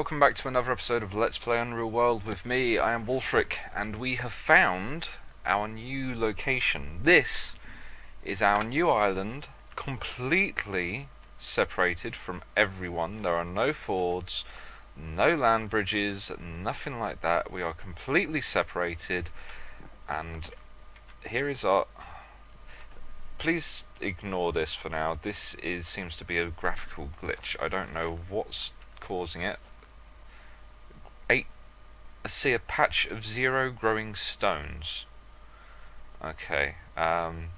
welcome back to another episode of Let's Play Unreal World with me. I am Wolfric, and we have found our new location. This is our new island, completely separated from everyone. There are no fords, no land bridges, nothing like that. We are completely separated, and here is our... Please ignore this for now. This seems to be a graphical glitch. I don't know what's causing it. I see a patch of 0 growing stones. Okay, I'm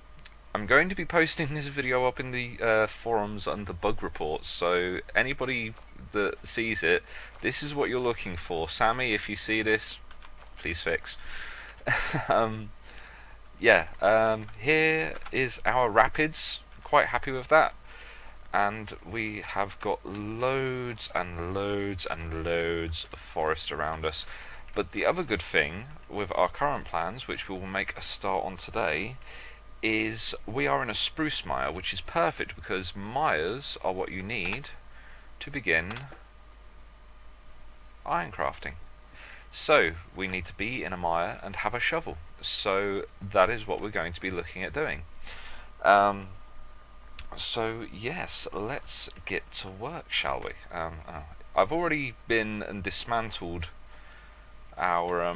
going to be posting this video up in the forums under bug reports, so anybody that sees it, this is what you're looking for. Sammy, if you see this, please fix. Here is our rapids. Quite happy with that. And we have got loads and loads and loads of forest around us. But the other good thing with our current plans, which we will make a start on today, is we are in a spruce mire, which is perfect because mires are what you need to begin iron crafting. So we need to be in a mire and have a shovel. So that is what we're going to be looking at doing. So yes, let's get to work, shall we? I've already been and dismantled our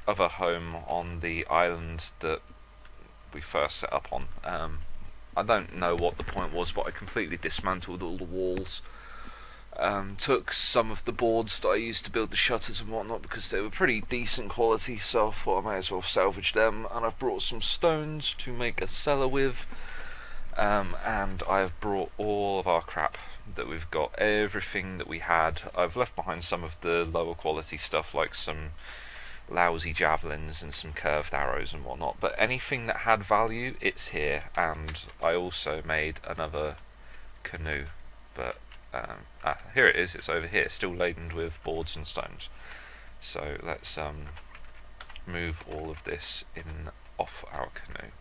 other home on the island that we first set up on. I don't know what the point was, but I completely dismantled all the walls. Took some of the boards that I used to build the shutters and whatnot because they were pretty decent quality, so I thought I might as well salvage them. And I've brought some stones to make a cellar with. And I've brought all of our crap that we've got, everything that we had. I've left behind some of the lower quality stuff like some lousy javelins and some curved arrows and whatnot, but anything that had value, it's here. And I also made another canoe, but here it is, it's over here, still laden with boards and stones. So let's move all of this in off our canoe.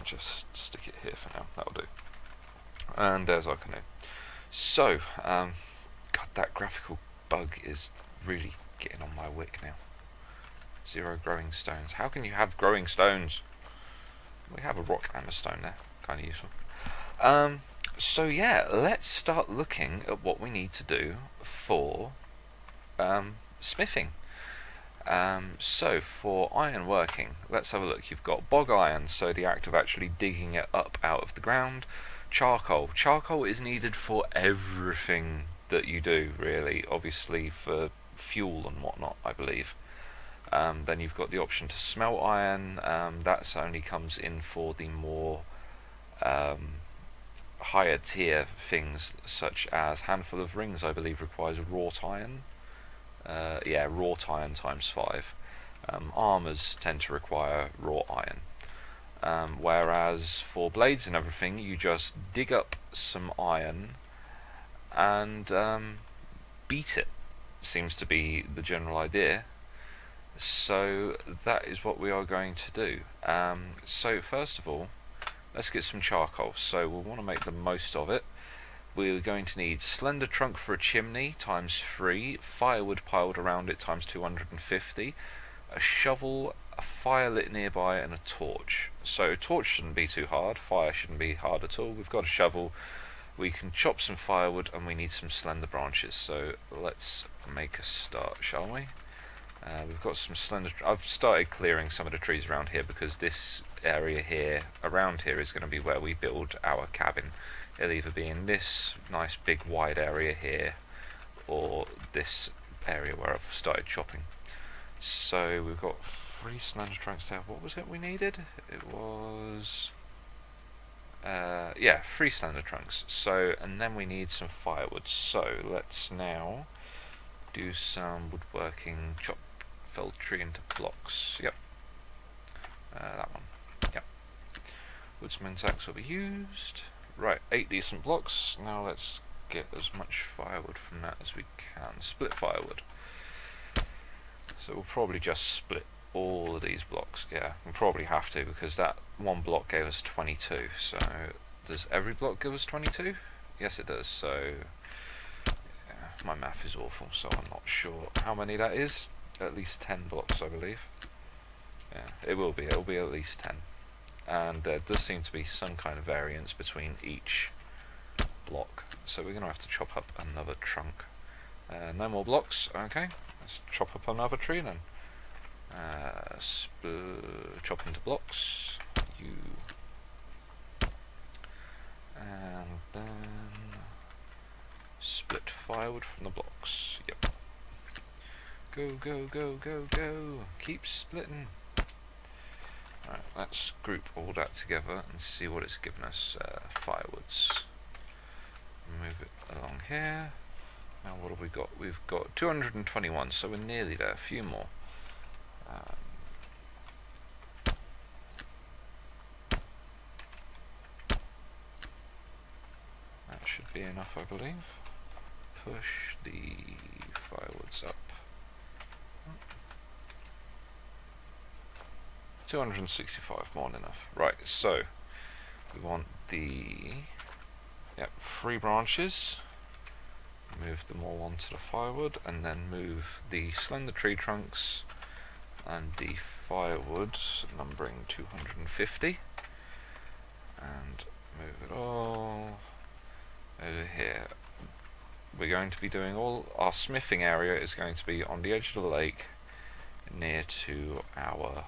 Just stick it here for now, that'll do. And there's our canoe. So, God, that graphical bug is really getting on my wick now. 0 growing stones. How can you have growing stones? We have a rock and a stone there, kind of useful. So yeah, let's start looking at what we need to do for smithing. So for iron working, let's have a look. You've got bog iron, so the act of actually digging it up out of the ground. Charcoal. Charcoal is needed for everything that you do, really. Obviously for fuel and whatnot, I believe. Then you've got the option to smelt iron. That only comes in for the more higher tier things, such as handful of rings, I believe, requires wrought iron. Yeah, wrought iron times 5. Armours tend to require wrought iron. Whereas for blades and everything, you just dig up some iron and beat it. Seems to be the general idea. So that is what we are going to do. So first of all, let's get some charcoal. So we'll want to make the most of it. We're going to need slender trunk for a chimney times 3, firewood piled around it times 250, a shovel, a fire lit nearby, and a torch. So a torch shouldn't be too hard, fire shouldn't be hard at all. We've got a shovel, we can chop some firewood, and we need some slender branches. So let's make a start, shall we? We've got some slender... I've started clearing some of the trees around here because this area here, around here, is going to be where we build our cabin. It'll either be in this nice big wide area here or this area where I've started chopping. So we've got 3 slender trunks there. What was it we needed? It was... yeah, 3 slender trunks. So, and then we need some firewood. So let's now do some woodworking, chop felled tree into blocks. Yep. That one. Yep. Woodsman's axe will be used. Right, 8 decent blocks. Now let's get as much firewood from that as we can. Split firewood. So we'll probably just split all of these blocks. Yeah, we'll probably have to because that one block gave us 22. So does every block give us 22? Yes, it does. So yeah, my math is awful, so I'm not sure how many that is. At least 10 blocks, I believe. Yeah, it will be. It will be at least 10. And there does seem to be some kind of variance between each block. So we're going to have to chop up another trunk. No more blocks. Okay, let's chop up another tree then. Chop into blocks. And then split firewood from the blocks. Yep. Go, go, go, go, go. Keep splitting. Alright, let's group all that together and see what it's given us. Firewoods. Move it along here. Now what have we got? We've got 221, so we're nearly there. A few more. That should be enough, I believe. Push the firewoods up. 265, more than enough. Right, so we want the 3 branches. Move them all onto the firewood, and then move the slender tree trunks and the firewood, numbering 250, and move it all over here. We're going to be doing all our smithing area is going to be on the edge of the lake, near to our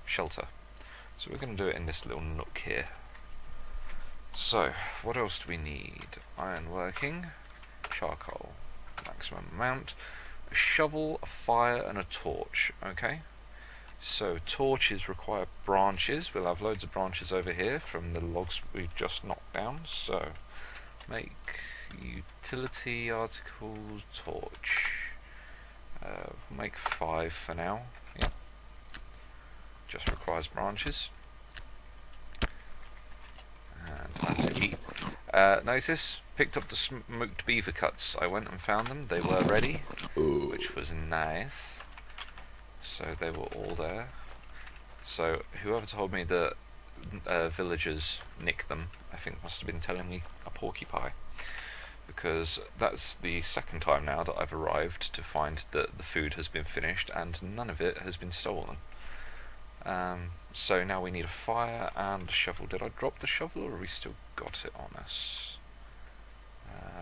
shelter. So we're going to do it in this little nook here. So, what else do we need? Ironworking, charcoal, maximum amount, a shovel, a fire, and a torch. Okay, so torches require branches. We'll have loads of branches over here from the logs we've just knocked down. So, make utility article torch. Make 5 for now. Yep. Just requires branches. And time to eat. Notice, picked up the smoked beaver cuts. I went and found them. They were ready, which was nice. So they were all there. So whoever told me that villagers nick them, I think must have been telling me a porcupine. Because that's the second time now that I've arrived to find that the food has been finished and none of it has been stolen. So now we need a fire and a shovel. Did I drop the shovel or have we still got it on us?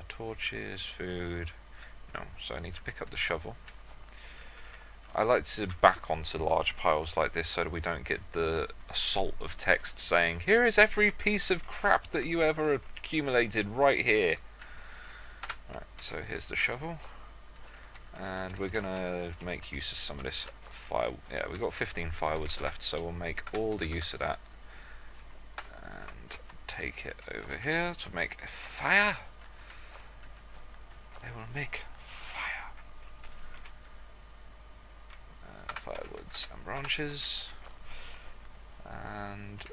Torches, food. No, so I need to pick up the shovel. I like to back onto large piles like this so that we don't get the assault of text saying, here is every piece of crap that you ever accumulated right here. Alright, so here's the shovel. And we're going to make use of some of this fire. Yeah, we've got 15 firewoods left, so we'll make all the use of that. And take it over here to make a fire. I will make fire. Firewoods and branches. And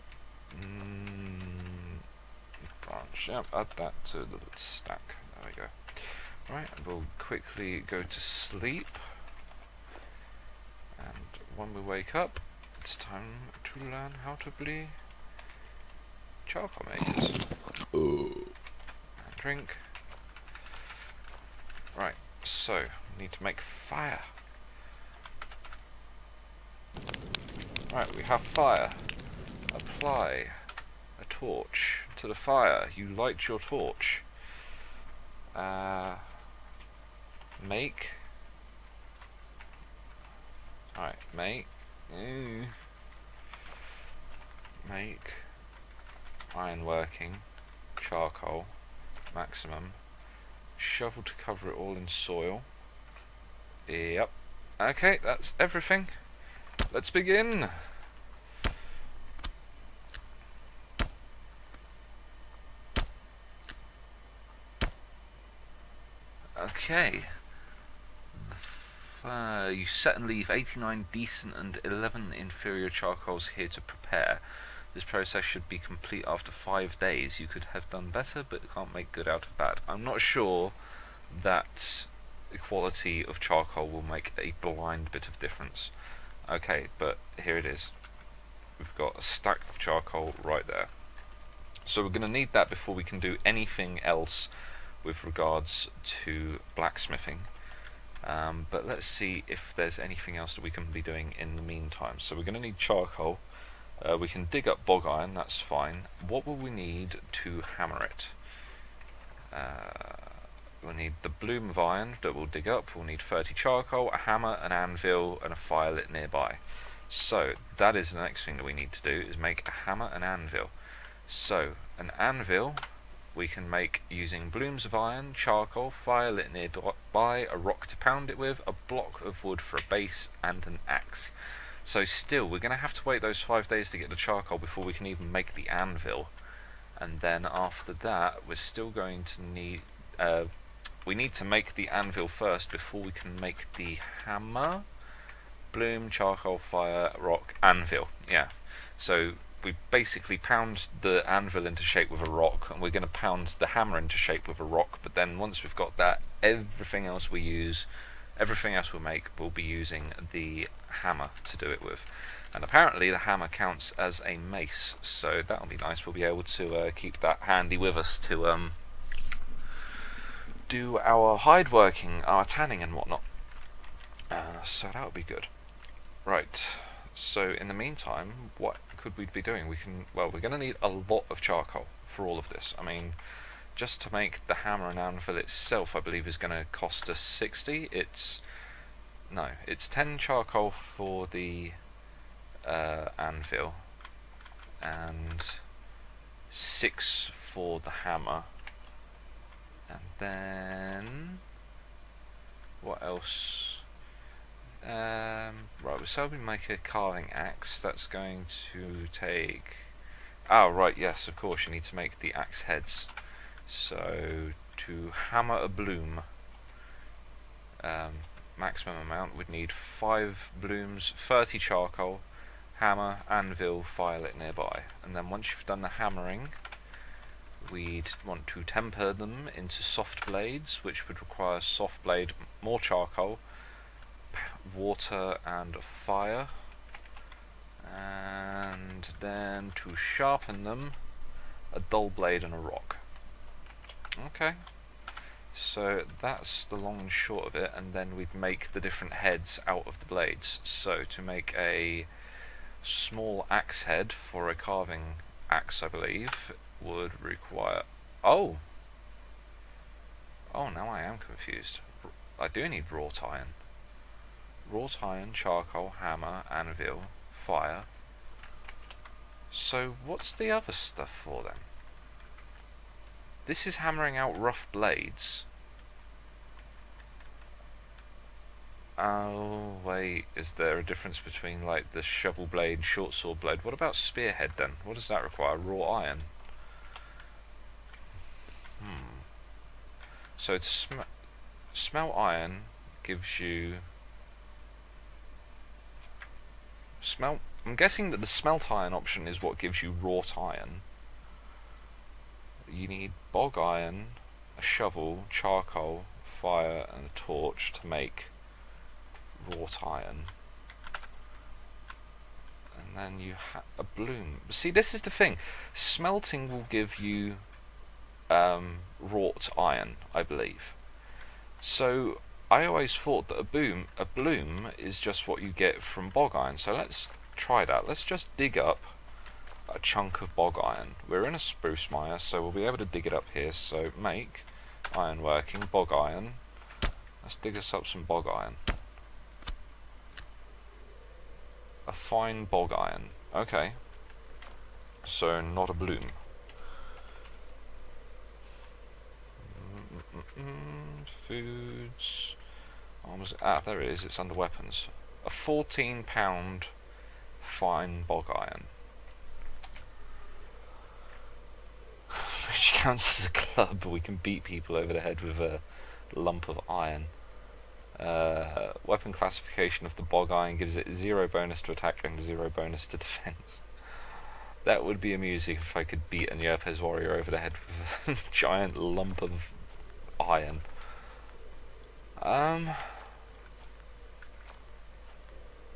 branch. Yep, add that to the stack. There we go. Right, we'll quickly go to sleep. And when we wake up, it's time to learn how to be charcoal makers. And drink. Right, so we need to make fire. Right, we have fire. Apply a torch to the fire. You light your torch. Make. Alright, make ironworking, charcoal, maximum, shovel to cover it all in soil. Yep. Okay, that's everything. Let's begin. Okay. You set and leave 89 decent and 11 inferior charcoals here to prepare. This process should be complete after 5 days. You could have done better, but can't make good out of bad. I'm not sure that the quality of charcoal will make a blind bit of difference. Okay, but here it is. We've got a stack of charcoal right there. So we're going to need that before we can do anything else with regards to blacksmithing. But let's see if there's anything else that we can be doing in the meantime. So we're going to need charcoal. We can dig up bog iron, that's fine. What will we need to hammer it? We'll need the bloom of iron that we'll dig up. We'll need 30 charcoal, a hammer, an anvil, and a fire lit nearby. So that is the next thing that we need to do, is make a hammer and anvil. So an anvil we can make using blooms of iron, charcoal, fire lit nearby, a rock to pound it with, a block of wood for a base, and an axe. So still, we're going to have to wait those 5 days to get the charcoal before we can even make the anvil. And then after that, we're still going to need... we need to make the anvil first before we can make the hammer. Bloom, charcoal, fire, rock, anvil. Yeah. So we basically pound the anvil into shape with a rock, and we're going to pound the hammer into shape with a rock. But then once we've got that, everything else we use, everything else we'll make, we'll be using the hammer to do it with. And apparently the hammer counts as a mace, so that'll be nice. We'll be able to keep that handy with us to do our hide working, our tanning and whatnot. So that would be good. Right, so in the meantime, what could we be doing? Well, we're going to need a lot of charcoal for all of this. I mean, just to make the hammer and anvil itself, I believe is going to cost us 60. It's 10 charcoal for the anvil and 6 for the hammer. And then what else? Right, so we make a carving axe. That's going to take... Oh, right, yes, of course, you need to make the axe heads. So, to hammer a bloom, maximum amount, we'd need 5 blooms, 30 charcoal, hammer, anvil, fire lit nearby. And then once you've done the hammering, we'd want to temper them into soft blades, which would require soft blade, more charcoal, water and fire, and then to sharpen them, a dull blade and a rock. Okay, so that's the long and short of it, and then we'd make the different heads out of the blades. So to make a small axe head for a carving axe, I believe, would require... Oh, now I am confused. I do need wrought iron. Wrought iron, charcoal, hammer, anvil, fire. So what's the other stuff for then? This is hammering out rough blades. Oh wait, is there a difference between like the shovel blade, short sword blade? What about spearhead then? What does that require? Raw iron. So to smelt iron gives you... I'm guessing that the smelt iron option is what gives you wrought iron. You need bog iron, a shovel, charcoal, fire and a torch to make wrought iron. And then you have a bloom. See, this is the thing. Smelting will give you wrought iron, I believe. So I always thought that a bloom is just what you get from bog iron. So let's try that. Let's just dig up a chunk of bog iron. We're in a spruce mire, so we'll be able to dig it up here. So make ironworking, bog iron. Let's dig us up some bog iron. A fine bog iron. Okay. So not a bloom. Foods. Arms. Ah, there it is. It's under weapons. A 14-pound fine bog iron. Which counts as a club. We can beat people over the head with a lump of iron. Weapon classification of the bog iron gives it 0 bonus to attack and 0 bonus to defense. That would be amusing if I could beat a Yerpes warrior over the head with a giant lump of iron.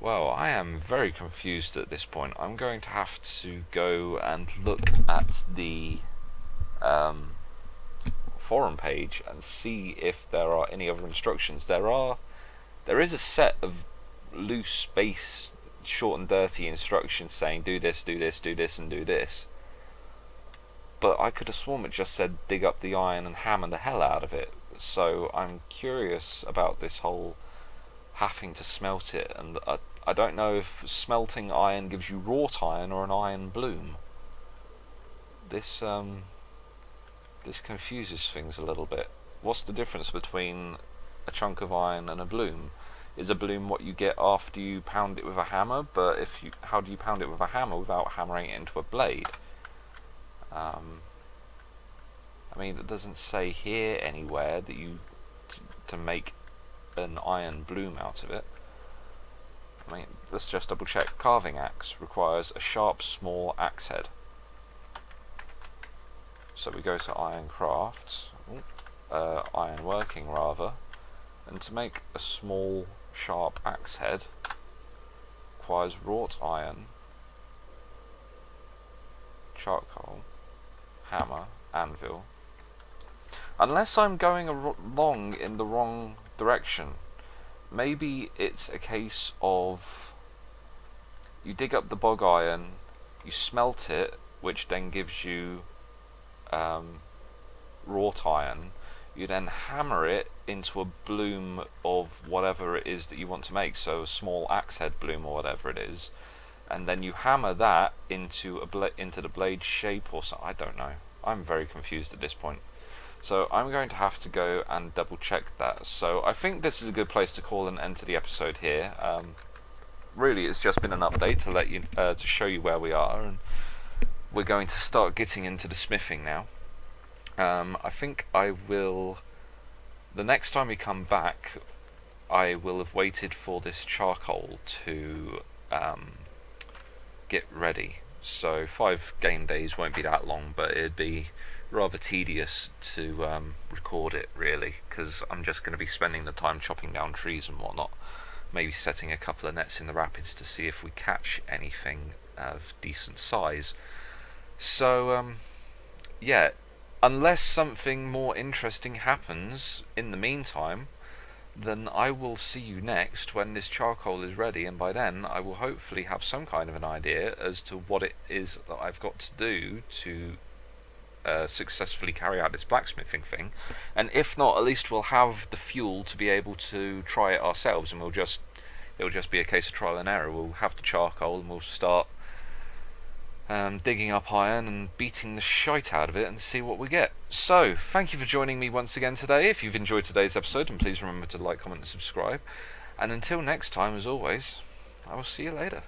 Well, I am very confused at this point. I'm going to have to go and look at the forum page and see if there are any other instructions. There is a set of loose base short and dirty instructions saying do this, do this, do this, and do this. But I could have sworn it just said dig up the iron and hammer the hell out of it. So I'm curious about this whole having to smelt it, and I don't know if smelting iron gives you wrought iron or an iron bloom. This confuses things a little bit. What's the difference between a chunk of iron and a bloom? Is a bloom what you get after you pound it with a hammer? But how do you pound it with a hammer without hammering it into a blade? I mean, it doesn't say here anywhere that you to make an iron bloom out of it. I mean, let's just double check. Carving axe requires a sharp, small axe head. So we go to iron crafts, iron working rather, and to make a small, sharp axe head requires wrought iron, charcoal, hammer, anvil. Unless I'm going along in the wrong direction. Maybe it's a case of you dig up the bog iron, you smelt it, which then gives you wrought iron. You then hammer it into a bloom of whatever it is that you want to make, so a small axe head bloom or whatever it is, and then you hammer that into the blade shape or something. I don't know. I'm very confused at this point. So I'm going to have to go and double check that. So I think this is a good place to call an end to the episode here. Really, it's just been an update to let you to show you where we are, and we're going to start getting into the smithing now. I think I will. The next time we come back, I will have waited for this charcoal to get ready. So 5 game days won't be that long, but it'd be rather tedious to record it, really, because I'm just going to be spending the time chopping down trees and whatnot, maybe setting a couple of nets in the rapids to see if we catch anything of decent size. So yeah, unless something more interesting happens in the meantime, then I will see you next when this charcoal is ready, and by then I will hopefully have some kind of an idea as to what it is that I've got to do to successfully carry out this blacksmithing thing. And if not, at least we'll have the fuel to be able to try it ourselves, and it'll just be a case of trial and error. We'll have the charcoal and we'll start digging up iron and beating the shite out of it and see what we get. So, thank you for joining me once again today. If you've enjoyed today's episode, and please remember to like, comment and subscribe. And until next time, as always, I will see you later.